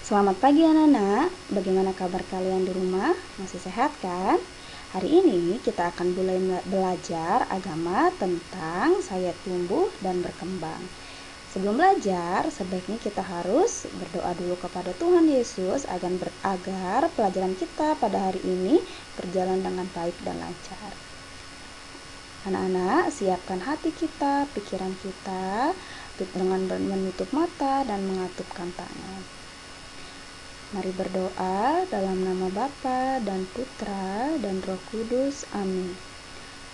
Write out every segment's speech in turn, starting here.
Selamat pagi anak-anak, bagaimana kabar kalian di rumah? Masih sehat kan? Hari ini kita akan mulai belajar agama tentang saya tumbuh dan berkembang. Sebelum belajar, sebaiknya kita harus berdoa dulu kepada Tuhan Yesus agar pelajaran kita pada hari ini berjalan dengan baik dan lancar. Anak-anak, siapkan hati kita, pikiran kita dengan menutup mata dan mengatupkan tangan. Mari berdoa dalam nama Bapa dan Putra dan Roh Kudus. Amin.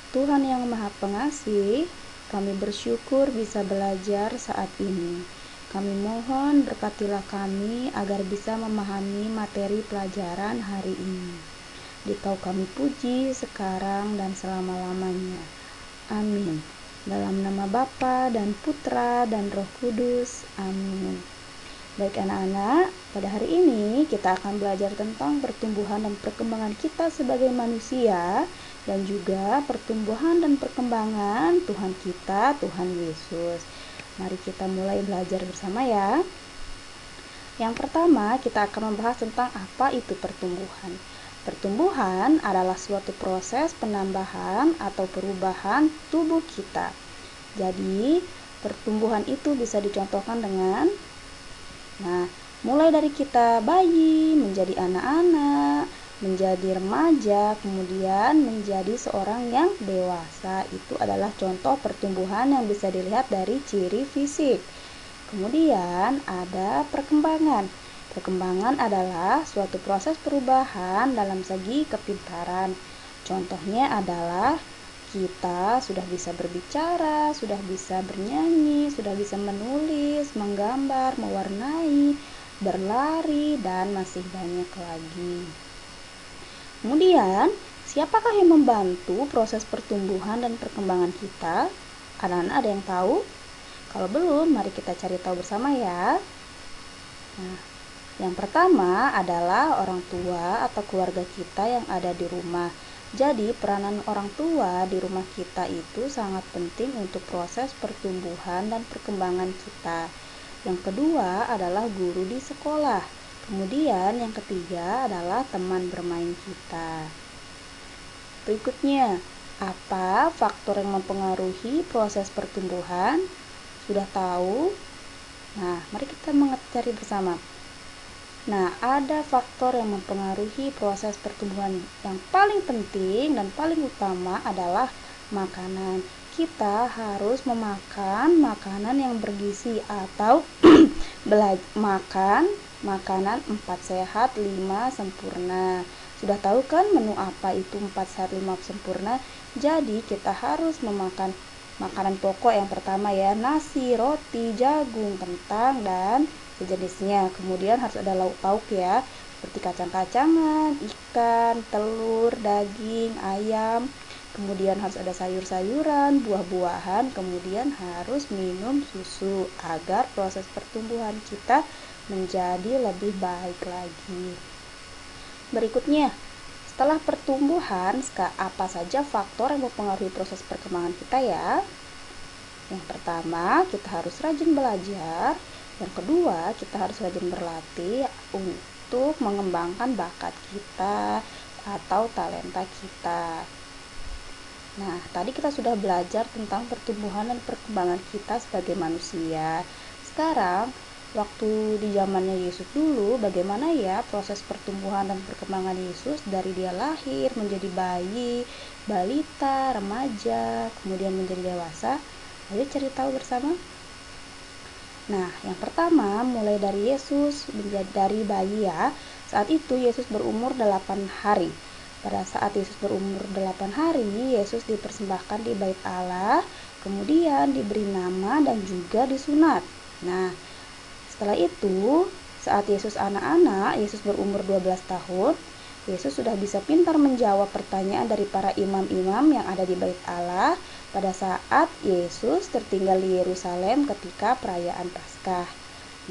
Tuhan yang Maha Pengasih, kami bersyukur bisa belajar saat ini. Kami mohon berkatilah kami agar bisa memahami materi pelajaran hari ini. Dikau kami puji sekarang dan selama-lamanya. Amin. Dalam nama Bapa dan Putra dan Roh Kudus. Amin. Baik anak-anak, pada hari ini kita akan belajar tentang pertumbuhan dan perkembangan kita sebagai manusia dan juga pertumbuhan dan perkembangan Tuhan kita, Tuhan Yesus. Mari kita mulai belajar bersama ya. Yang pertama, kita akan membahas tentang apa itu pertumbuhan. Pertumbuhan adalah suatu proses penambahan atau perubahan tubuh kita. Jadi, pertumbuhan itu bisa dicontohkan dengan mulai dari kita bayi, menjadi anak-anak, menjadi remaja, kemudian menjadi seorang yang dewasa. Itu adalah contoh pertumbuhan yang bisa dilihat dari ciri fisik. Kemudian ada perkembangan. Perkembangan adalah suatu proses perubahan dalam segi kepintaran. Contohnya adalah kita sudah bisa berbicara, sudah bisa bernyanyi, sudah bisa menulis, menggambar, mewarnai, berlari, dan masih banyak lagi. Kemudian, siapakah yang membantu proses pertumbuhan dan perkembangan kita? Anak-anak ada yang tahu? Kalau belum, mari kita cari tahu bersama ya. Yang pertama adalah orang tua atau keluarga kita yang ada di rumah. Jadi, peranan orang tua di rumah kita itu sangat penting untuk proses pertumbuhan dan perkembangan kita. Yang kedua adalah guru di sekolah. Kemudian yang ketiga adalah teman bermain kita. Berikutnya, apa faktor yang mempengaruhi proses pertumbuhan? Sudah tahu? Mari kita cari bersama. Ada faktor yang mempengaruhi proses pertumbuhan. Yang paling penting dan paling utama adalah makanan. Kita harus memakan makanan yang bergizi atau makan makanan 4 sehat 5 sempurna. Sudah tahu kan menu apa itu 4 sehat 5 sempurna? Jadi kita harus memakan makanan pokok yang pertama ya, nasi, roti, jagung, kentang, dan sejenisnya. Kemudian harus ada lauk pauk ya, seperti kacang-kacangan, ikan, telur, daging, ayam. Kemudian harus ada sayur-sayuran, buah-buahan. Kemudian harus minum susu agar proses pertumbuhan kita menjadi lebih baik lagi. Berikutnya, setelah pertumbuhan, apa saja faktor yang mempengaruhi proses perkembangan kita ya? Yang pertama, kita harus rajin belajar. Yang kedua, kita harus rajin berlatih untuk mengembangkan bakat kita atau talenta kita. Tadi kita sudah belajar tentang pertumbuhan dan perkembangan kita sebagai manusia. Sekarang, waktu di zamannya Yesus dulu, bagaimana ya proses pertumbuhan dan perkembangan Yesus dari dia lahir menjadi bayi, balita, remaja, kemudian menjadi dewasa? Mari cari tahu bersama. Yang pertama mulai dari Yesus dari bayi ya. Saat itu Yesus berumur 8 hari. Pada saat Yesus berumur 8 hari, Yesus dipersembahkan di Bait Allah, kemudian diberi nama dan juga disunat. Setelah itu, saat Yesus anak-anak, Yesus berumur 12 tahun, Yesus sudah bisa pintar menjawab pertanyaan dari para imam-imam yang ada di Bait Allah pada saat Yesus tertinggal di Yerusalem ketika perayaan Paskah.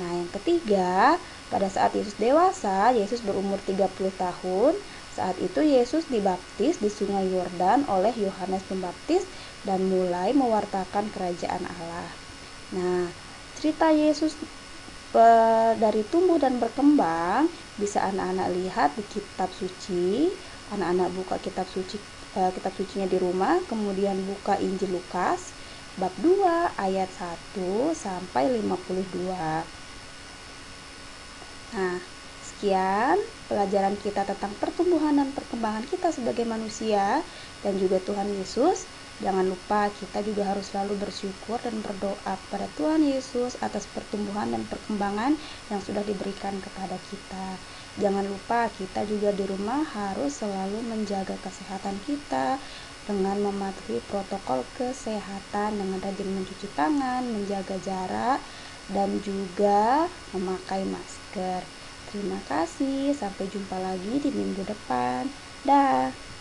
Yang ketiga, pada saat Yesus dewasa, Yesus berumur 30 tahun. Saat itu Yesus dibaptis di Sungai Yordan oleh Yohanes Pembaptis dan mulai mewartakan kerajaan Allah. Cerita Yesus dari tumbuh dan berkembang bisa anak-anak lihat di kitab suci. Anak-anak buka kitab sucinya di rumah, kemudian buka Injil Lukas bab 2 ayat 1 sampai 52. Nah, sekian pelajaran kita tentang pertumbuhan dan perkembangan kita sebagai manusia dan juga Tuhan Yesus. Jangan lupa kita juga harus selalu bersyukur dan berdoa kepada Tuhan Yesus atas pertumbuhan dan perkembangan yang sudah diberikan kepada kita. Jangan lupa kita juga di rumah harus selalu menjaga kesehatan kita dengan mematuhi protokol kesehatan dengan rajin mencuci tangan, menjaga jarak, dan juga memakai masker. Terima kasih, sampai jumpa lagi di minggu depan. Dah.